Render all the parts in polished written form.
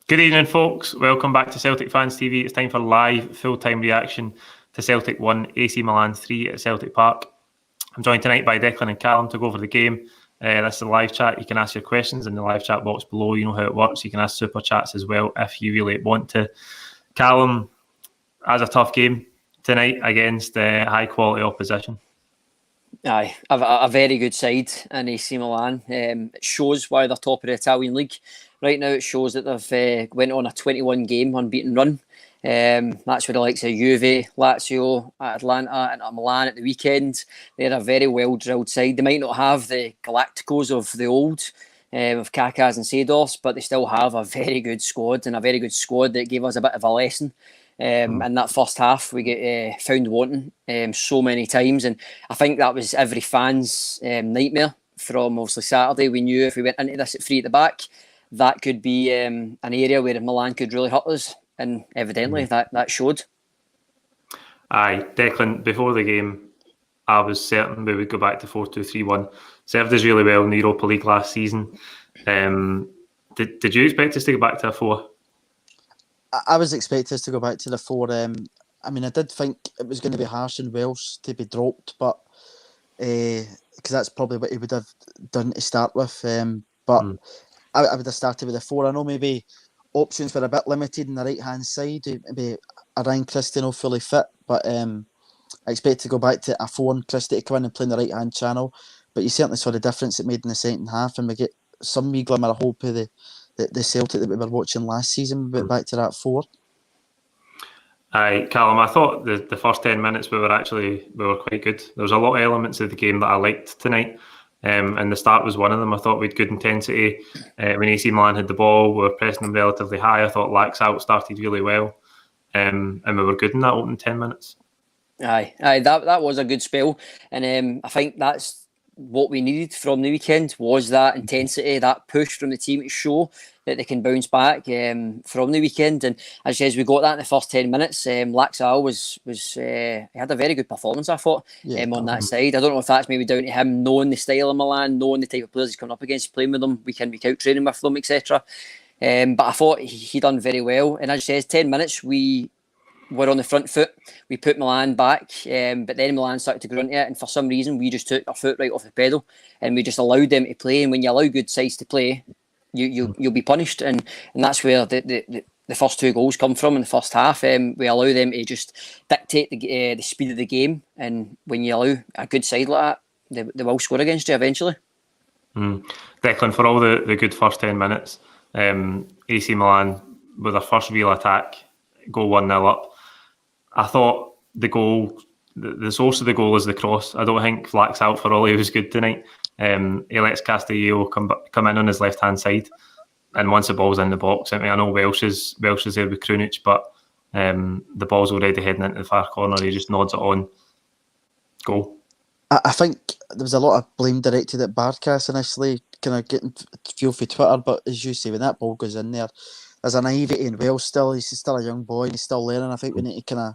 Good evening, folks. Welcome back to Celtic Fans TV. It's time for live, full-time reaction to Celtic 1, AC Milan 3 at Celtic Park. I'm joined tonight by Declan and Callum to go over the game. This is a live chat. You can ask your questions in the live chat box below. You know how it works. You can ask super chats as well if you really want to. Callum has a tough game tonight against high-quality opposition. Aye, a very good side in AC Milan. It shows why they're top of the Italian league. Right now, it shows that they've went on a 21-game unbeaten run. That's where the likes of Juve, Lazio, Atlanta and Milan at the weekend. They're a very well-drilled side. They might not have the Galacticos of the old, of Kakas and Seedorfs, but they still have a very good squad, and a very good squad that gave us a bit of a lesson. In that first half, we get found wanting so many times, and I think that was every fan's nightmare from obviously Saturday. We knew if we went into this at 3 at the back, that could be an area where Milan could really hurt us, and evidently that showed. Aye, Declan, before the game, I was certain we would go back to 4-2-3-1. Served us really well in the Europa League last season. Did you expect us to go back to a 4? I was expecting us to go back to the 4. I mean, I did think it was going to be harsh on Welsh to be dropped, but because that's probably what he would have done to start with. But I would have started with a 4. I know maybe options were a bit limited on the right-hand side. Maybe Ryan Christie not fully fit, but I expect to go back to a 4 and Christie to come in and play in the right-hand channel. But you certainly saw the difference it made in the second half, and we get some wee glimmer of hope of the Celtic that we were watching last season. We went back to that 4. Aye, Callum, I thought the first 10 minutes we were quite good. There was a lot of elements of the game that I liked tonight. And the start was one of them. I thought we had good intensity. When AC Milan had the ball, we were pressing them relatively high. I thought Laxalt started really well. And we were good in that opening 10 minutes. Aye, that was a good spell. And I think that's what we needed from the weekend, was that intensity, that push from the team to show that they can bounce back from the weekend. And as you said, we got that in the first 10 minutes. Laxalt was he had a very good performance, I thought, on that side. I don't know if that's maybe down to him knowing the style of Milan, knowing the type of players he's coming up against, playing with them week in, week out, training with them, etc. But I thought he done very well. And as you said, 10 minutes, we were on the front foot. We put Milan back, but then Milan started to grunt it, and for some reason we just took our foot right off the pedal, and we just allowed them to play. And when you allow good sides to play, you'll be punished, and that's where the first 2 goals come from in the first half. We allow them to just dictate the speed of the game, and when you allow a good side like that, they will score against you eventually. Declan, for all the good first 10 minutes, AC Milan with their first real attack, go 1-0 up. I thought the source of the goal is the cross. I don't think Laxalt, for all he was good tonight, he lets Castello come in on his left-hand side, and once the ball's in the box, I mean, I know Welsh is there with Krunic, but the ball's already heading into the far corner. He just nods it on. Goal. I think there was a lot of blame directed at Barkas initially, kind of getting feel for Twitter, but as you say, when that ball goes in there's a naivety in Welsh still. He's still a young boy, he's still learning. I think we need to kind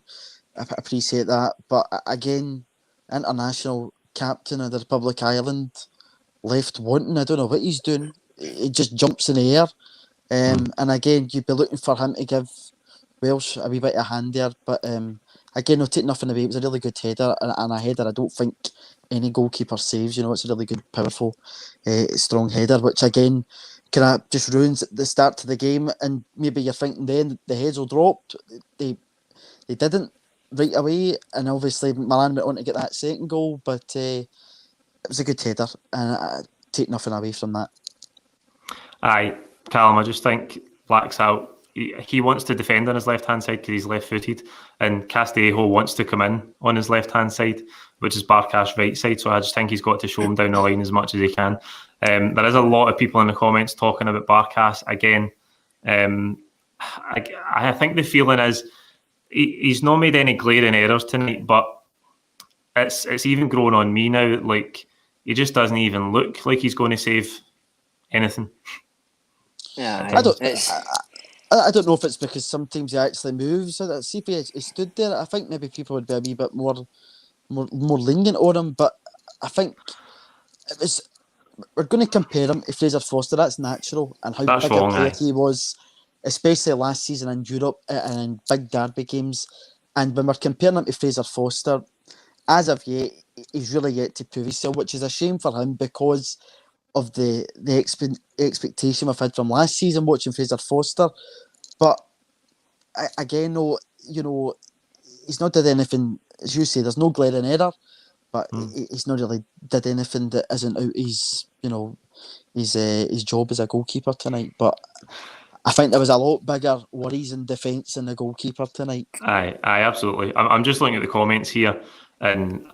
of appreciate that. But again, international captain of the Republic of Ireland left wanting. I don't know what he's doing. He just jumps in the air. And again, you'd be looking for him to give Welsh a wee bit of a hand there. But again, no take nothing away. It was a really good header, and a header I don't think any goalkeeper saves. You know, it's a really good, powerful, strong header, which again kind of just ruins the start to the game. And maybe you're thinking then the heads will drop. They didn't right away, and obviously Milan went on to get that second goal, but it was a good header, and I take nothing away from that. Aye, Callum, I just think Laxalt, he wants to defend on his left-hand side because he's left-footed, and Castello wants to come in on his left-hand side, which is Barkas' right side, so I just think he's got to show him down the line as much as he can. There is a lot of people in the comments talking about Barkas again. I think the feeling is he's not made any glaring errors tonight, but it's even grown on me now. Like, he just doesn't even look like he's going to save anything. Yeah, I don't know if it's because sometimes he actually moves. See if he stood there, I think maybe people would be a wee bit more lenient on him. But I think it was. We're going to compare him to Fraser Foster. That's natural, and how big a player he was especially last season in Europe and in big derby games. And when we're comparing him to Fraser Foster, as of yet, he's really yet to prove himself, which is a shame for him because of the expectation we've had from last season watching Fraser Foster. But again, though, he's not did anything, as you say, there's no glaring error, but he's not really did anything that isn't out his job as a goalkeeper tonight. But I think there was a lot bigger worries in defence than the goalkeeper tonight. Aye, absolutely. I'm just looking at the comments here, and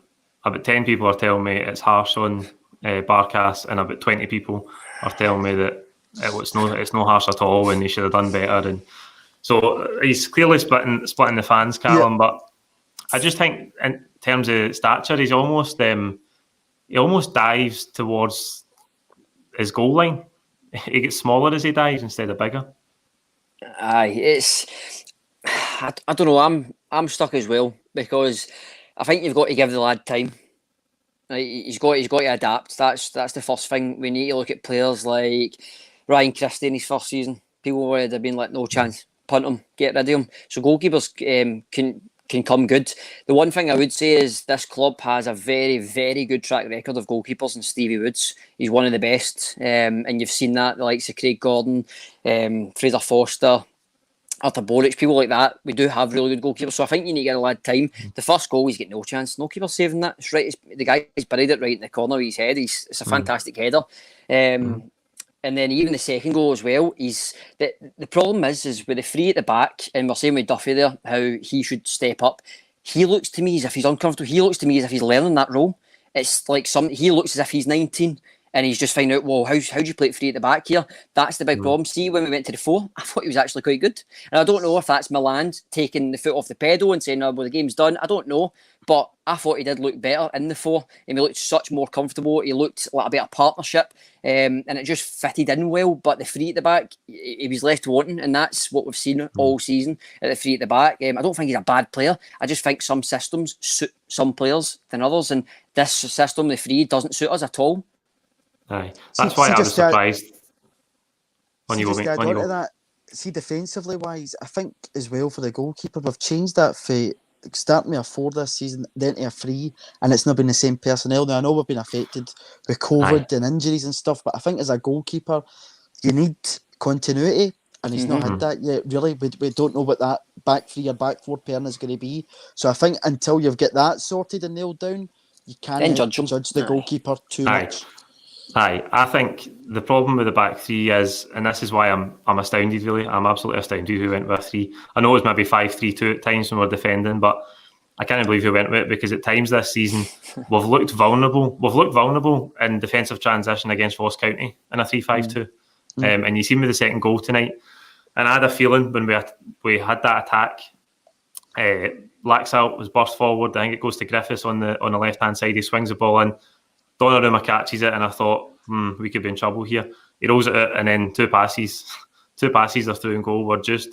about 10 people are telling me it's harsh on Barkas, and about 20 people are telling me that it's no harsh at all, and he should have done better. And so he's clearly splitting the fans, Callum. But I just think in terms of stature, he's almost he almost dives towards his goal line. He gets smaller as he dives instead of bigger. Aye, I don't know. I'm stuck as well because I think you've got to give the lad time. He's got to adapt. That's the first thing. We need to look at players like Ryan Christie in his first season. People would have been like, no chance, punt him, get rid of him. So goalkeepers can come good. The one thing I would say is this club has a very, very good track record of goalkeepers, and Stevie Woods, he's one of the best. And you've seen that, the likes of Craig Gordon, Fraser Foster, Arthur Boric, people like that. We do have really good goalkeepers, so I think you need to get a lad time. The first goal, he's got no chance. No keeper saving that. It's right. The guy's buried it right in the corner of his head. It's a fantastic header. And then even the second goal as well, the problem is with the three at the back, and we're saying with Duffy there, how he should step up. He looks to me as if he's uncomfortable. He looks to me as if he's learning that role. It's like he looks as if he's 19 and he's just finding out, well, how do you play three at the back here? That's the big problem. See, when we went to the 4, I thought he was actually quite good. And I don't know if that's Milan taking the foot off the pedal and saying, oh, well, the game's done. I don't know. But I thought he did look better in the 4, and he looked such more comfortable. He looked like a bit of partnership, and it just fitted in well. But the 3 at the back, he was left wanting, and that's what we've seen all season at the 3 at the back. I don't think he's a bad player. I just think some systems suit some players than others, and this system, the 3, doesn't suit us at all. Aye, that's why I was surprised. See, defensively wise, I think as well for the goalkeeper, we've changed that for starting with a 4 this season, then to a 3, and it's not been the same personnel. Now I know we've been affected with COVID and injuries and stuff, but I think as a goalkeeper, you need continuity, and he's not had that yet. Really, we don't know what that back 3 or back 4 pairing is going to be. So I think until you've got that sorted and nailed down, you can't judge the goalkeeper too much. Aye, I think the problem with the back 3 is, and this is why I'm astounded, really. I'm absolutely astounded we went with a 3. I know it was maybe 5-3-2 at times when we're defending, but I can't believe we went with it because at times this season we've looked vulnerable. We've looked vulnerable in defensive transition against Ross County in a 3-5-2. And you see with the second goal tonight, and I had a feeling when we had that attack, Laxalt was burst forward. I think it goes to Griffiths on the left-hand side. He swings the ball in. Donnarumma catches it, and I thought, we could be in trouble here. He rolls it out, and then two passes are through and goal. It's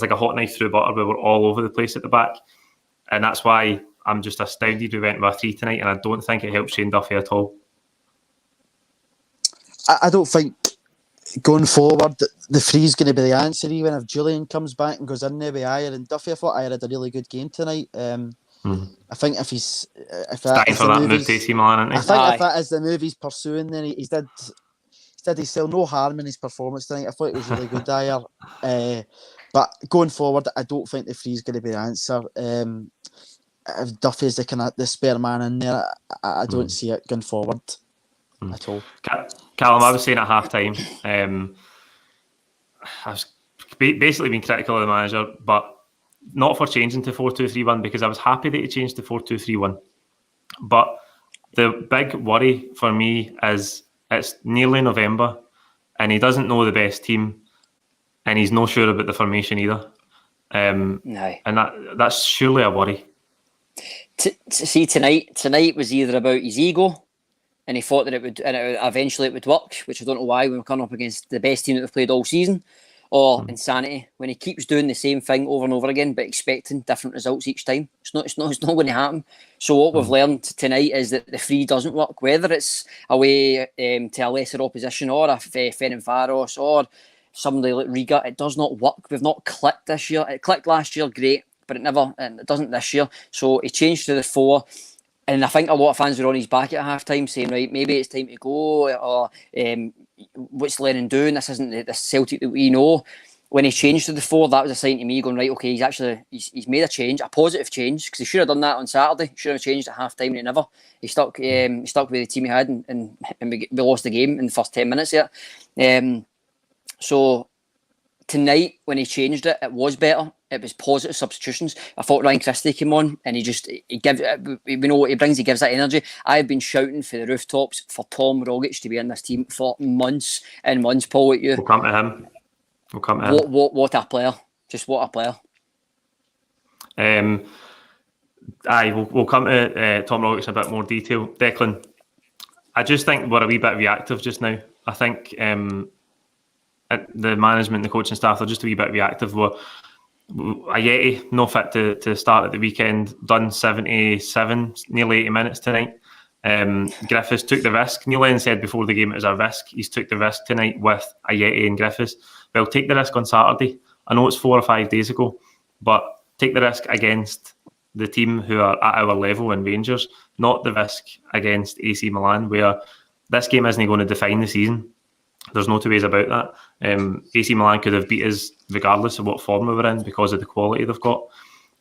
like a hot knife through butter. We were all over the place at the back, and that's why I'm just astounded we went with a 3 tonight, and I don't think it helps Shane Duffy at all. I don't think going forward the 3 is going to be the answer. Even if Julian comes back and goes in there with Ayer and Duffy, I thought Ayer had a really good game tonight. I think if that is the move he's pursuing, then he did still no harm in his performance tonight. I thought it was really good, Ayer. But going forward, I don't think the 3 is going to be the answer. If Duffy is the spare man in there, I don't see it going forward at all. Callum, I was saying at half time, I've basically been critical of the manager, but not for changing to 4-2-3-1 because I was happy that he changed to 4-2-3-1. But the big worry for me is it's nearly November and he doesn't know the best team and he's not sure about the formation either. And that's surely a worry. See, tonight was either about his ego and he thought that eventually it would work, which I don't know why when we're coming up against the best team that we've played all season, or insanity when he keeps doing the same thing over and over again but expecting different results each time. It's not going to happen. So what we've learned tonight is that the 3 doesn't work, whether it's away to a lesser opposition or a Ferencváros or somebody like Riga, it does not work. We've not clicked this year. It clicked last year, great, but it doesn't this year. So he changed to the 4. And I think a lot of fans were on his back at half time saying, right, maybe it's time to go, or what's Lennon doing? This isn't the Celtic that we know. When he changed to the 4, that was a sign to me going, right, okay, he's made a change, a positive change, because he should have done that on Saturday. He should have changed at half time, and he never. He stuck with the team he had, and we lost the game in the first 10 minutes there. So tonight, when he changed it, it was better. It was positive substitutions. I thought Ryan Christie came on and he gives that energy. I've been shouting for the rooftops for Tom Rogic to be in this team for months and months. Paul, what you? We'll come to him. What a player! Just what a player. We'll come to Tom Rogic in a bit more detail. Declan, I just think we're a wee bit reactive just now. I think the management, the coaching staff are just a wee bit reactive. Ayeti, no fit to start at the weekend, done 77, nearly 80 minutes tonight. Griffiths took the risk. Neil Lennon said before the game it was a risk. He's took the risk tonight with Ayeti and Griffiths. Well, take the risk on Saturday. I know it's 4 or 5 days ago, but take the risk against the team who are at our level in Rangers, not the risk against AC Milan, where this game isn't going to define the season. There's no two ways about that. AC Milan could have beat us regardless of what form we were in because of the quality they've got.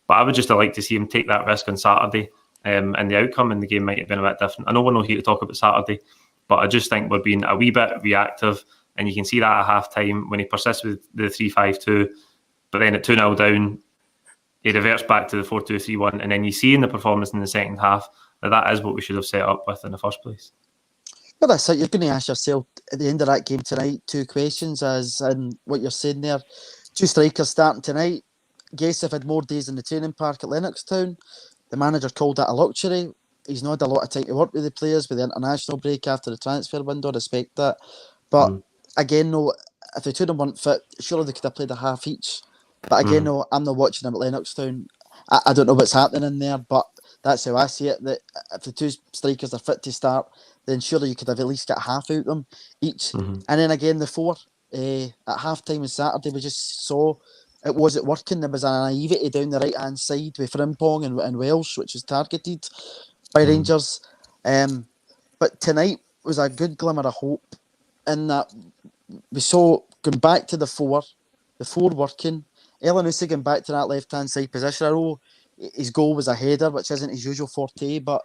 But I would just like to see him take that risk on Saturday, and the outcome in the game might have been a bit different. I know we're not here to talk about Saturday, but I just think we're being a wee bit reactive, and you can see that at half-time when he persists with the 3-5-2, but then at 2-0 down, he reverts back to the 4-2-3-1, and then you see in the performance in the second half that is what we should have set up with in the first place. Well, that's it. You're going to ask yourself at the end of that game tonight 2 questions, as in what you're saying there. 2 strikers starting tonight. Guess have had more days in the training park at Lennoxtown. The manager called that a luxury. He's not had a lot of time to work with the players with the international break after the transfer window. I respect that. But again, no, if the 2 of them weren't fit, surely they could have played a half each. But again, no, I'm not watching them at Lennoxtown. I don't know what's happening in there, but that's how I see it. That if the 2 strikers are fit to start, then surely you could have at least got half out of them each. And then again, the 4 at half time on Saturday, we just saw it wasn't working. There was a naivety down the right hand side with Frimpong and Welsh, which was targeted by Rangers. But tonight was a good glimmer of hope in that we saw going back to the 4 working. Elanusi going back to that left hand side position. I know his goal was a header, which isn't his usual forte, but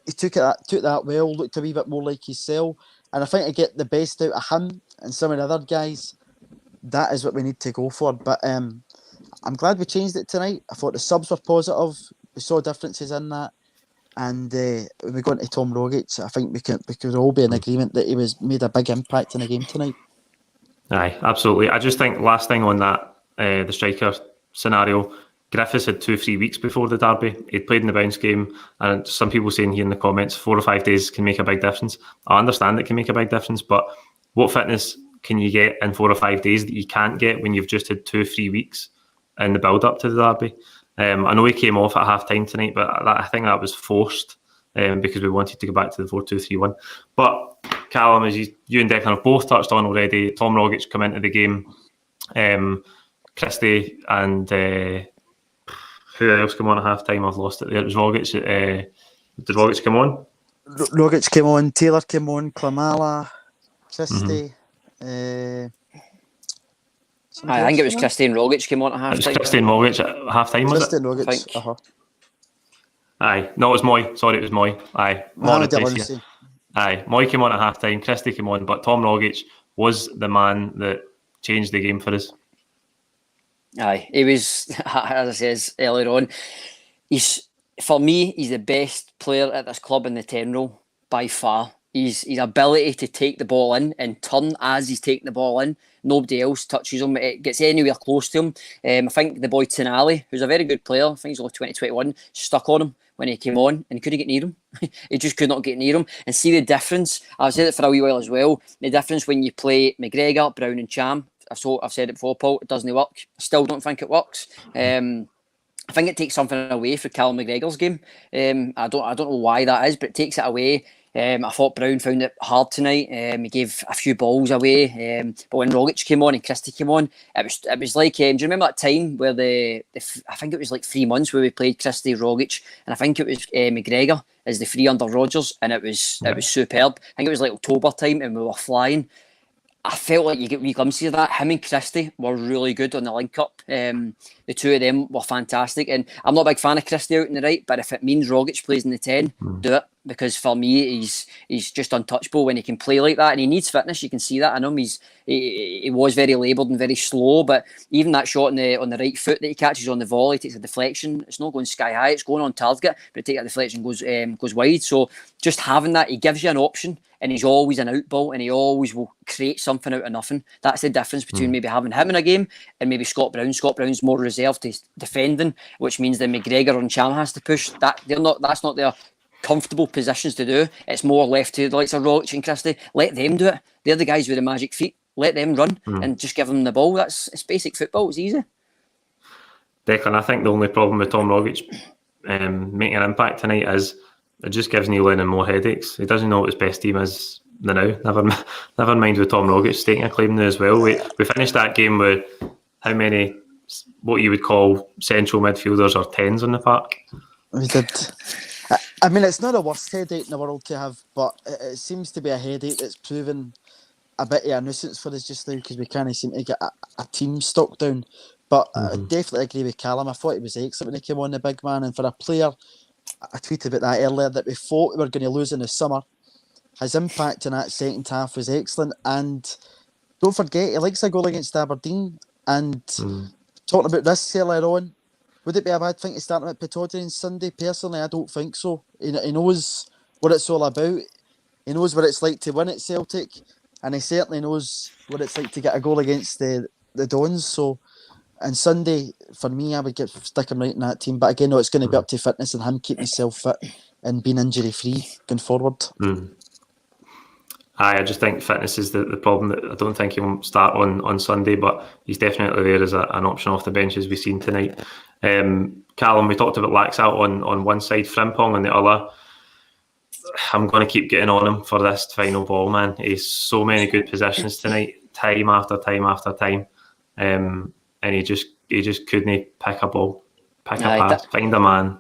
he took that well, looked a wee bit more like himself, and I think to get the best out of him and some of the other guys, that is what we need to go for. But I'm glad we changed it tonight. I thought the subs were positive. We saw differences in that, and when we go into Tom Rogic, I think we could all be in agreement that he made a big impact in the game tonight. Aye, absolutely. I just think last thing on that, the striker scenario, Griffiths had 2-3 weeks before the derby. He'd played in the bounce game, and some people saying here in the comments 4 or 5 days can make a big difference. I understand it can make a big difference, but what fitness can you get in 4 or 5 days that you can't get when you've just had 2-3 weeks in the build up to the derby? I know he came off at half time tonight, but I think that was forced because we wanted to go back to the 4-2-3-1. But Callum, as you and Declan have both touched on already, Tom Rogic come into the game. Christie and who else came on at half time? I've lost it there. It was Rogic. Did Rogic come on? Rogic came on, Taylor came on, Klamala, Christie. I think it was Christie and Rogic came on at half time. It was Christie and Rogic at half time, was Christie it? and Rogic, Aye, no, it was Moy. Sorry, it was Moy. Aye, Aye, Moy came on at half time, Christie came on, but Tom Rogic was the man that changed the game for us. Aye, he was, as I says earlier on, for me, he's the best player at this club in the 10 role by far. His ability to take the ball in and turn as he's taking the ball in. Nobody else touches him. It gets anywhere close to him. I think the boy Tonali, who's a very good player, I think he's only 2021, stuck on him when he came on and he couldn't get near him. He just could not get near him. And see the difference. I've said it for a wee while as well. The difference when you play McGregor, Brown and Cham. I've said it before, Paul, it doesn't work. I still don't think it works. I think it takes something away for Callum McGregor's game. I don't know why that is, but it takes it away. I thought Brown found it hard tonight. He gave a few balls away. But when Rogic came on and Christie came on, it was like, do you remember that time where I think it was like 3 months where we played Christie, Rogic, and I think it was McGregor as the three under Rodgers, and it was superb. I think it was like October time and we were flying. I felt like you get wee glimpses of that. Him and Christie were really good on the link-up. The two of them were fantastic. And I'm not a big fan of Christie out in the right, but if it means Rogic plays in the 10, do it. Because for me, he's just untouchable when he can play like that. And he needs fitness. You can see that in him. He was very laboured and very slow. But even that shot on the right foot that he catches on the volley, takes a deflection. It's not going sky high. It's going on target. But it takes a deflection, goes wide. So just having that, he gives you an option. And he's always an out ball, and he always will create something out of nothing. That's the difference between maybe having him in a game and maybe Scott Brown. Scott Brown's more reserved to defending, which means that McGregor and Cham has to push. That's not their comfortable positions to do. It's more left to the likes of Rogic and Christie. Let them do it. They're the guys with the magic feet. Let them run and just give them the ball. It's basic football. It's easy. Declan, I think the only problem with Tom Rogic making an impact tonight is it just gives Neil Lennon more headaches. He doesn't know what his best team is now. Never mind with Tom Rogic taking a claim now as well. We finished that game with how many, what you would call central midfielders or 10s on the park? We did. I mean, it's not the worst headache in the world to have, but it seems to be a headache that's proven a bit of a nuisance for us just now because we can't seem to get a team stuck down. But I definitely agree with Callum. I thought he was excellent when he came on, the big man, and for a player, I tweeted about that earlier, that we thought we were going to lose in the summer. His impact in that second half was excellent. And don't forget, he likes a goal against Aberdeen. And talking about this earlier on, would it be a bad thing to start him at Pittodrie on Sunday? Personally, I don't think so. He knows what it's all about. He knows what it's like to win at Celtic. And he certainly knows what it's like to get a goal against the Dons. So, and Sunday, for me, I would stick him right in that team. But again, no, it's going to be up to fitness and him keeping himself fit and being injury-free going forward. I just think fitness is the problem. That I don't think he won't start on Sunday, but he's definitely there as an option off the bench, as we've seen tonight. Callum, we talked about Laxalt on one side, Frimpong on the other. I'm going to keep getting on him for this final ball, man. He's so many good positions tonight, time after time after time. And he just couldn't pick a ball, pick a pass, find a man.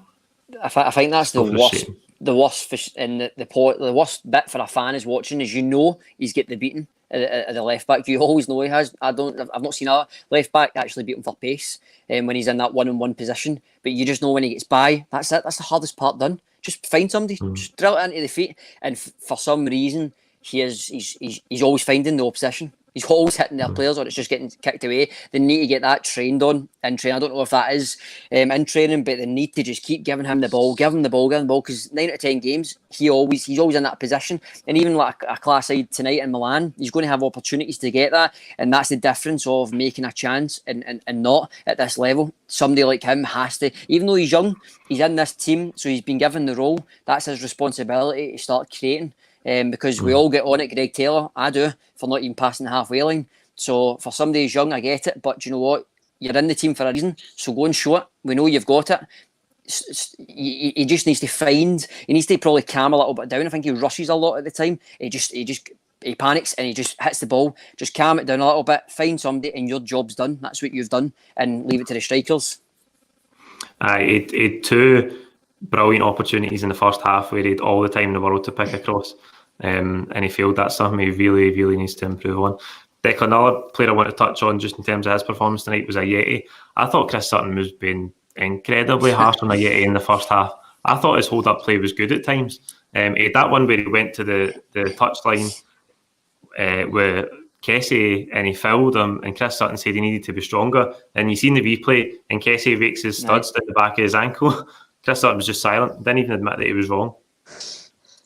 I think that's the worst. The worst fish in the worst bit for a fan is watching is he's get the beating at the left back. You always know he has. I've not seen a left back actually beat him for pace when he's in that 1-on-1 position. But you just know when he gets by, that's it. That's the hardest part done. Just find somebody, just drill it into the feet. And for some reason, he's always finding the opposition. He's always hitting their players, or it's just getting kicked away. They need to get that trained on in training. I don't know if that is in training, but they need to just keep giving him the ball, because 9 out of 10 games, he's always in that position. And even like a class side tonight in Milan, he's going to have opportunities to get that. And that's the difference of making a chance and not at this level. Somebody like him has to, even though he's young, he's in this team, so he's been given the role. That's his responsibility to start creating. Because we all get on it, Greg Taylor, I do, for not even passing the halfway line. So for somebody who's young, I get it. But you know what? You're in the team for a reason. So go and show it. We know you've got it. He just needs to he needs to probably calm a little bit down. I think he rushes a lot at the time. He panics and he just hits the ball. Just calm it down a little bit. Find somebody and your job's done. That's what you've done. And leave it to the strikers. He had two brilliant opportunities in the first half where he had all the time in the world to pick across. And he failed. That's something he really, really needs to improve on. Declan, another player I want to touch on just in terms of his performance tonight was Ajeti. I thought Chris Sutton was being incredibly harsh on Ajeti in the first half. I thought his hold-up play was good at times. He had that one where he went to the touchline with Kessie and he fouled him, and Chris Sutton said he needed to be stronger. And you seen the replay, and Kessie rakes his studs down the back of his ankle. Chris Sutton was just silent, didn't even admit that he was wrong.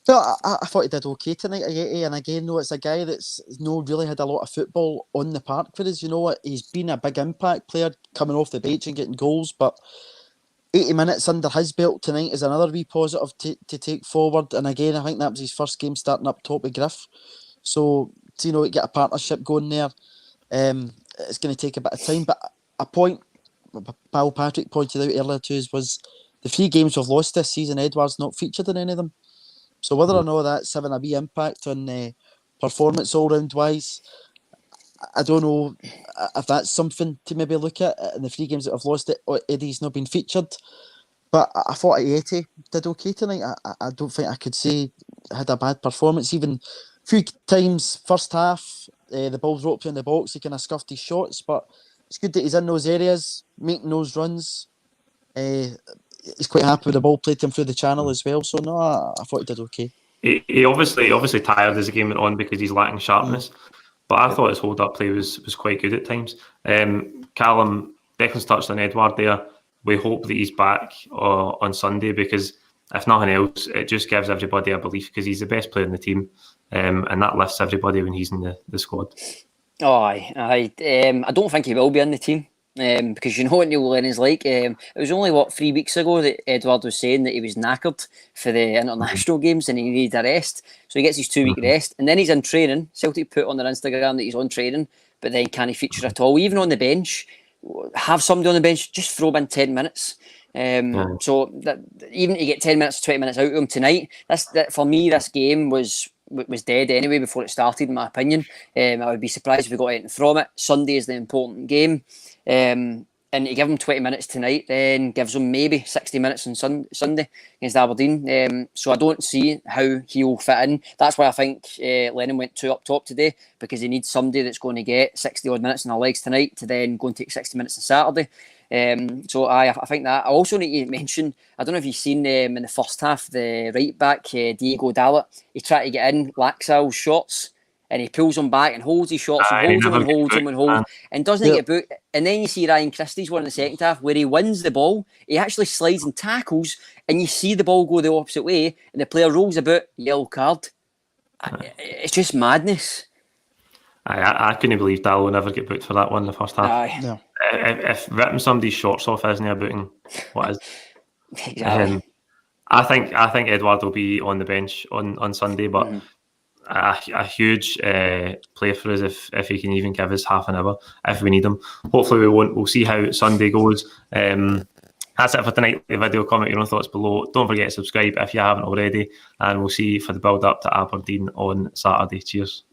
No, I thought he did okay tonight, Ajeti. And again, no, it's a guy that's really had a lot of football on the park for us. You know what? He's been a big impact player coming off the bench and getting goals, but 80 minutes under his belt tonight is another wee positive to take forward. And again, I think that was his first game starting up top with Griff. So, get a partnership going there. It's going to take a bit of time. But a point Pal Patrick pointed out earlier to us was the 3 games we've lost this season, Edouard's not featured in any of them. So whether or not that's having a wee impact on performance all round wise, I don't know if that's something to maybe look at in the 3 games that I've lost. Eddie's not been featured, but I thought Aieti did okay tonight. I don't think I could say had a bad performance. Even a few times first half, the ball's roped in the box, he kind of scuffed his shots, but it's good that he's in those areas, making those runs. He's quite happy with the ball played to him through the channel as well. So no, I thought he did okay. He obviously tired as the game went on because he's lacking sharpness. But I thought his hold-up play was quite good at times. Callum, Declan's touched on Edward there. We hope that he's back on Sunday, because if nothing else, it just gives everybody a belief, because he's the best player in the team, and that lifts everybody when he's in the squad. Oh, I don't think he will be in the team. Because you know what Neil Lennon's like. It was only 3 weeks ago that Edward was saying that he was knackered for the international games and he needed a rest. So he gets his 2 week rest, and then he's in training. Celtic put on their Instagram that he's on training, but then can't feature at all. Even on the bench, have somebody on the bench, just throw him in 10 minutes. So that, even to get 10 minutes, 20 minutes out of him tonight, for me, this game was dead anyway before it started, in my opinion. I would be surprised if we got anything from it. Sunday is the important game. And to give him 20 minutes tonight then gives him maybe 60 minutes on Sunday against Aberdeen. So I don't see how he'll fit in. That's why I think Lennon went 2 up top today, because he needs somebody that's going to get 60 odd minutes in their legs tonight to then go and take 60 minutes on Saturday. So I think that. I also need to mention, I don't know if you've seen in the first half, the right back, Diego Dalot, he tried to get in Laxal's shots, and he pulls him back and holds his shots and holds him and holds him and holds, and doesn't get booked. And then you see Ryan Christie's one in the second half where he wins the ball, he actually slides and tackles, and you see the ball go the opposite way, and the player rolls about, yellow card. It's just madness. I couldn't believe Dallo would never get booked for that one in the first half. No. If ripping somebody's shorts off isn't a booting, what is? Exactly. I think Edward will be on the bench on Sunday, but a huge play for us if he can even give us half an hour if we need him. Hopefully we won't. We'll see how Sunday goes. That's it for tonight. The video, comment your own thoughts below. Don't forget to subscribe if you haven't already, and we'll see you for the build up to Aberdeen on Saturday. Cheers.